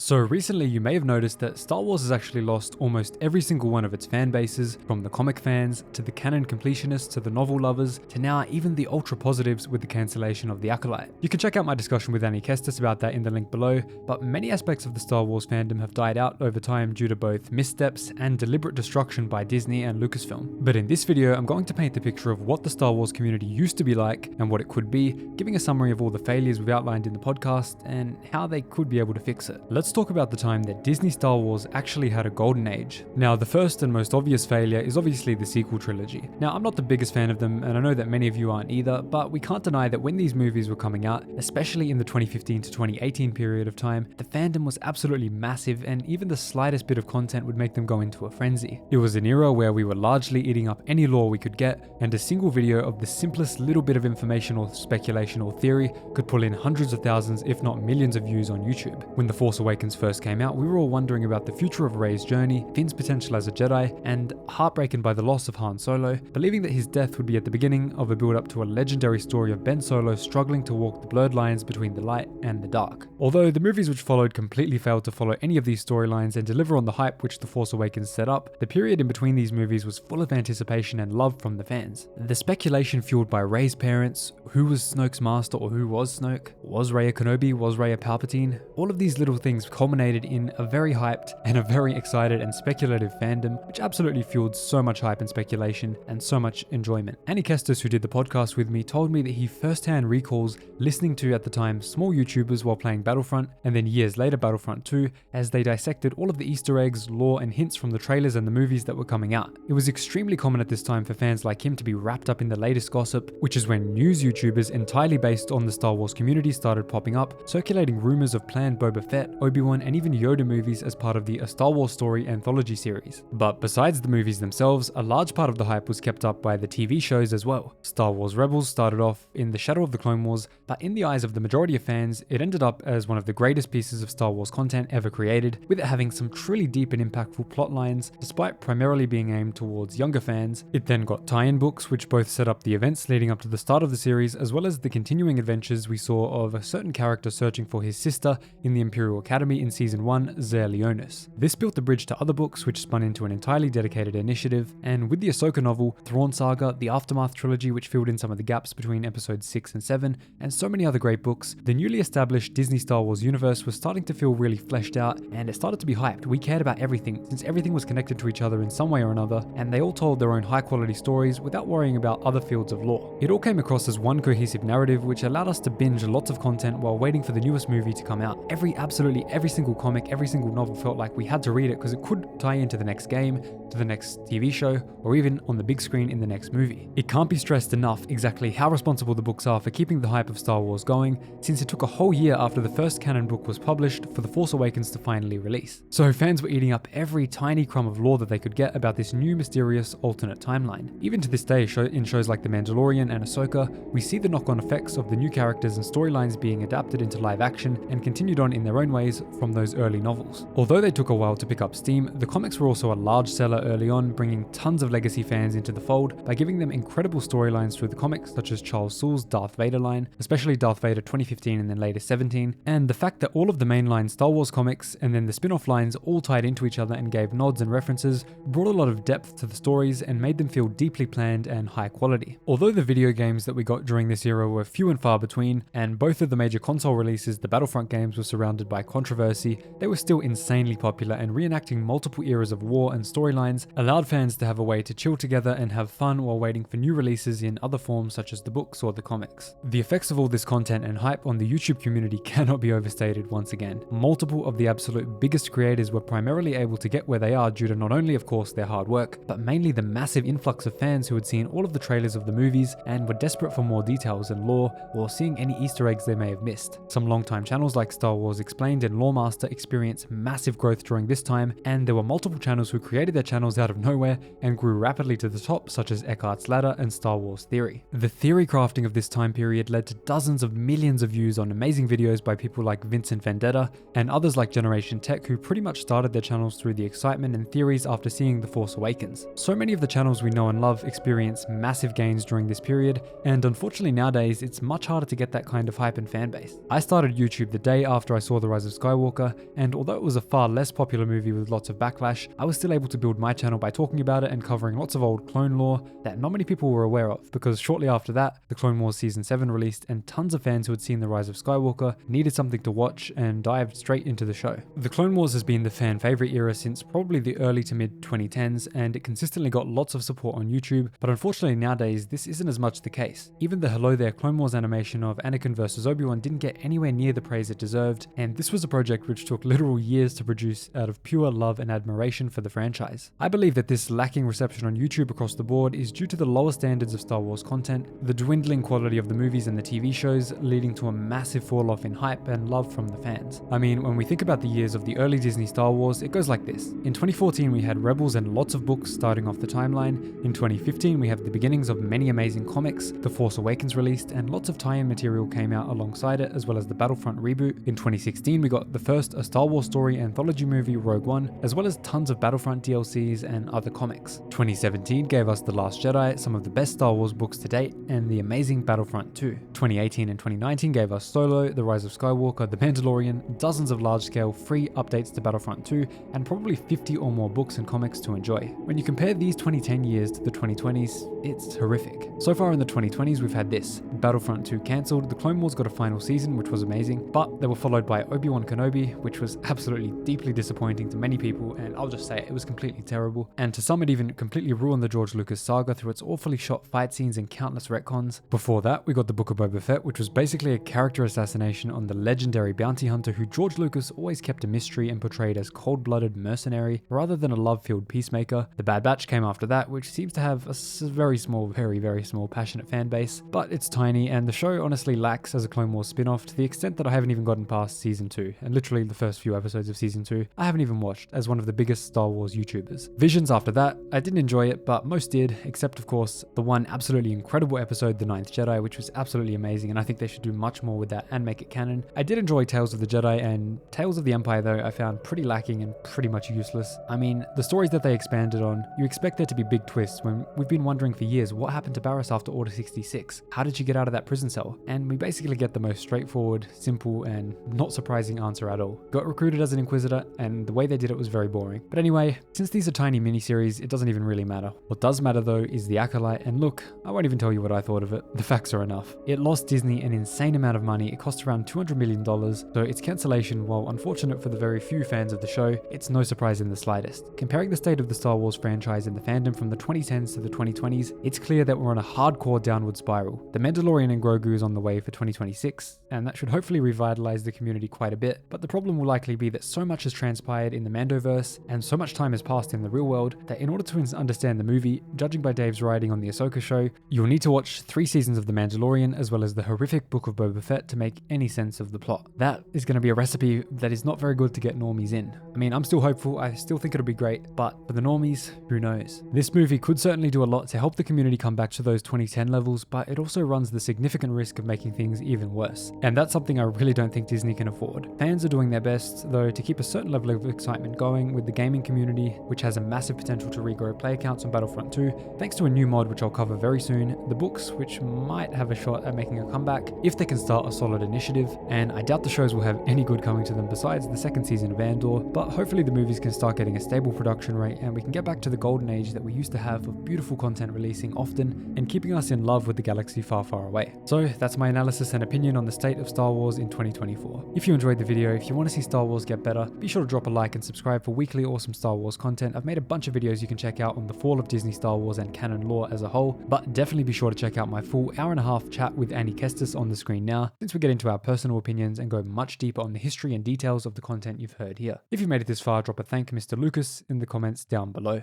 So recently you may have noticed that Star Wars has actually lost almost every single one of its fan bases, from the comic fans, to the canon completionists, to the novel lovers, to now even the ultra positives with the cancellation of The Acolyte. You can check out my discussion with Annie Kestis about that in the link below, but many aspects of the Star Wars fandom have died out over time due to both missteps and deliberate destruction by Disney and Lucasfilm. But in this video, I'm going to paint the picture of what the Star Wars community used to be like and what it could be, giving a summary of all the failures we've outlined in the podcast and how they could be able to fix it. Let's talk about the time that Disney Star Wars actually had a golden age. Now, the first and most obvious failure is obviously the sequel trilogy. Now, I'm not the biggest fan of them, and I know that many of you aren't either, but we can't deny that when these movies were coming out, especially in the 2015 to 2018 period of time, the fandom was absolutely massive, and even the slightest bit of content would make them go into a frenzy. It was an era where we were largely eating up any lore we could get, and a single video of the simplest little bit of information or speculation or theory could pull in hundreds of thousands, if not millions of views on YouTube. When The Force Awakens first came out, we were all wondering about the future of Rey's journey, Finn's potential as a Jedi, and heartbroken by the loss of Han Solo, believing that his death would be at the beginning of a build-up to a legendary story of Ben Solo struggling to walk the blurred lines between the light and the dark. Although the movies which followed completely failed to follow any of these storylines and deliver on the hype which The Force Awakens set up, the period in between these movies was full of anticipation and love from the fans. The speculation fueled by Rey's parents, who was Snoke's master or who was Snoke, was Rey a Kenobi, was Rey a Palpatine, all of these little things culminated in a very hyped and a very excited and speculative fandom, which absolutely fueled so much hype and speculation and so much enjoyment. Annie Kestis, who did the podcast with me, told me that he firsthand recalls listening to, at the time, small YouTubers while playing Battlefront, and then years later Battlefront 2, as they dissected all of the Easter eggs, lore, and hints from the trailers and the movies that were coming out. It was extremely common at this time for fans like him to be wrapped up in the latest gossip, which is when news YouTubers entirely based on the Star Wars community started popping up, circulating rumors of planned Boba Fett, Obi-Wan, and even Yoda movies as part of the A Star Wars Story anthology series. But besides the movies themselves, a large part of the hype was kept up by the TV shows as well. Star Wars Rebels started off in the shadow of the Clone Wars, but in the eyes of the majority of fans, it ended up as one of the greatest pieces of Star Wars content ever created, with it having some truly deep and impactful plot lines, despite primarily being aimed towards younger fans. It then got tie-in books, which both set up the events leading up to the start of the series, as well as the continuing adventures we saw of a certain character searching for his sister in the Imperial Academy in Season 1, Zare Leonis. This built the bridge to other books, which spun into an entirely dedicated initiative, and with the Ahsoka novel, Thrawn Saga, the Aftermath trilogy, which filled in some of the gaps between episodes 6 and 7, and so many other great books, the newly established Disney Star Wars universe was starting to feel really fleshed out, and it started to be hyped. We cared about everything, since everything was connected to each other in some way or another, and they all told their own high-quality stories without worrying about other fields of lore. It all came across as one cohesive narrative, which allowed us to binge lots of content while waiting for the newest movie to come out. Absolutely every single comic, every single novel felt like we had to read it because it could tie into the next game, to the next TV show, or even on the big screen in the next movie. It can't be stressed enough exactly how responsible the books are for keeping the hype of Star Wars going, since it took a whole year after the first canon book was published for The Force Awakens to finally release. So fans were eating up every tiny crumb of lore that they could get about this new mysterious alternate timeline. Even to this day, in shows like The Mandalorian and Ahsoka, we see the knock-on effects of the new characters and storylines being adapted into live action and continued on in their own ways from those early novels. Although they took a while to pick up steam, the comics were also a large seller early on, bringing tons of legacy fans into the fold by giving them incredible storylines through the comics, such as Charles Soule's Darth Vader line, especially Darth Vader 2015 and then later 17, and the fact that all of the mainline Star Wars comics and then the spin-off lines all tied into each other and gave nods and references brought a lot of depth to the stories and made them feel deeply planned and high quality. Although the video games that we got during this era were few and far between, and both of the major console releases, the Battlefront games, were surrounded by controversy, they were still insanely popular, and reenacting multiple eras of war and storylines allowed fans to have a way to chill together and have fun while waiting for new releases in other forms such as the books or the comics. The effects of all this content and hype on the YouTube community cannot be overstated once again. Multiple of the absolute biggest creators were primarily able to get where they are due to not only, of course, their hard work, but mainly the massive influx of fans who had seen all of the trailers of the movies and were desperate for more details and lore, or seeing any Easter eggs they may have missed. Some longtime channels like Star Wars Explained and Loremaster experienced massive growth during this time, and there were multiple channels who created their channels out of nowhere and grew rapidly to the top, such as Eckhart's Ladder and Star Wars Theory. The theory crafting of this time period led to dozens of millions of views on amazing videos by people like Vincent Vendetta and others like Generation Tech, who pretty much started their channels through the excitement and theories after seeing The Force Awakens. So many of the channels we know and love experienced massive gains during this period, and unfortunately nowadays it's much harder to get that kind of hype and fan base. I started YouTube the day after I saw The Rise of Skywalker Skywalker, and although it was a far less popular movie with lots of backlash, I was still able to build my channel by talking about it and covering lots of old clone lore that not many people were aware of, because shortly after that, the Clone Wars Season 7 released, and tons of fans who had seen The Rise of Skywalker needed something to watch and dived straight into the show. The Clone Wars has been the fan favorite era since probably the early to mid 2010s, and it consistently got lots of support on YouTube, but unfortunately nowadays this isn't as much the case. Even the Hello There Clone Wars animation of Anakin vs Obi-Wan didn't get anywhere near the praise it deserved, and this was a project which took literal years to produce out of pure love and admiration for the franchise. I believe that this lacking reception on YouTube across the board is due to the lower standards of Star Wars content, the dwindling quality of the movies and the TV shows, leading to a massive fall off in hype and love from the fans. I mean, when we think about the years of the early Disney Star Wars, it goes like this. In 2014 we had Rebels and lots of books starting off the timeline. In 2015 we have the beginnings of many amazing comics, The Force Awakens released, and lots of tie-in material came out alongside it, as well as the Battlefront reboot. In 2016 we got the first A Star Wars Story anthology movie, Rogue One, as well as tons of Battlefront DLCs and other comics. 2017 gave us The Last Jedi, some of the best Star Wars books to date, and the amazing Battlefront 2. 2018 and 2019 gave us Solo, The Rise of Skywalker, The Mandalorian, dozens of large-scale free updates to Battlefront 2, and probably 50 or more books and comics to enjoy. When you compare these 2010 years to the 2020s, it's horrific. So far in the 2020s we've had this: Battlefront 2 cancelled, The Clone Wars got a final season which was amazing, but they were followed by Obi-Wan Kenobi, which was absolutely deeply disappointing to many people, and I'll just say it was completely terrible. And to some it even completely ruined the George Lucas saga through its awfully shot fight scenes and countless retcons. Before that we got the Book of Boba Fett, which was basically a character assassination on the legendary bounty hunter who George Lucas always kept a mystery and portrayed as cold-blooded mercenary rather than a love-filled peacemaker. The Bad Batch came after that, which seems to have a very small, very small passionate fan base, but it's tiny, and the show honestly lacks as a Clone Wars spin-off to the extent that I haven't even gotten past season 2, and literally the first few episodes of season 2 I haven't even watched as one of the biggest Star Wars YouTubers. Visions after that, I didn't enjoy it, but most did, except of course the one absolutely incredible episode, The Ninth Jedi, which was absolutely amazing, and I think they should do much more with that and make it canon. I did enjoy Tales of the Jedi, and Tales of the Empire though I found pretty lacking and pretty much useless. I mean, the stories that they expanded on, you expect there to be big twists when we've been wondering for years what happened to Barriss after Order 66? How did she get out of that prison cell? And we basically get the most straightforward, simple, and not surprising answer at all. Got recruited as an Inquisitor, and the way they did it was very boring. But anyway, since these are tiny miniseries, it doesn't even really matter. What does matter though is The Acolyte, and look, I won't even tell you what I thought of it. The facts are enough. It lost Disney an insane amount of money. It cost around $200 million, so its cancellation, while unfortunate for the very few fans of the show, it's no surprise in the slightest. Comparing the state of the Star Wars franchise and the fandom from the 2010s to the 2020s, it's clear that we're on a hardcore downward spiral. The Mandalorian and Grogu is on the way for 2026, and that should hopefully revitalize the community quite a bit, but the problem will likely be that so much has transpired in the Mandoverse, and so much time has passed in the real world, that in order to understand the movie, judging by Dave's writing on the Ahsoka show, you'll need to watch 3 seasons of The Mandalorian as well as the horrific Book of Boba Fett to make any sense of the plot. That is going to be a recipe that is not very good to get normies in. I mean, I'm still hopeful, I still think it'll be great, but for the normies, who knows? This movie could certainly do a lot to help the community come back to those 2010 levels, but it also runs the significant risk of making things even worse. And that's something I really don't think Disney can afford. Fans are doing their best, though, to keep a certain level of excitement going with the gaming community, which has a massive potential to regrow player counts on Battlefront 2, thanks to a new mod which I'll cover very soon, the books, which might have a shot at making a comeback if they can start a solid initiative, and I doubt the shows will have any good coming to them besides the second season of Andor, but hopefully the movies can start getting a stable production rate and we can get back to the golden age that we used to have of beautiful content releasing often and keeping us in love with the galaxy far, far away. So that's my analysis and opinion on the state of Star Wars in 2024. If you enjoyed the video, if you want to see Star Wars get better, be sure to drop a like and subscribe for weekly awesome Star Wars content. I've made a bunch of videos you can check out on the fall of Disney Star Wars and canon lore as a whole, but definitely be sure to check out my full hour-and-a-half chat with Annie Kestis on the screen now, since we get into our personal opinions and go much deeper on the history and details of the content you've heard here. If you made it this far, drop a thank Mr. Lucas in the comments down below.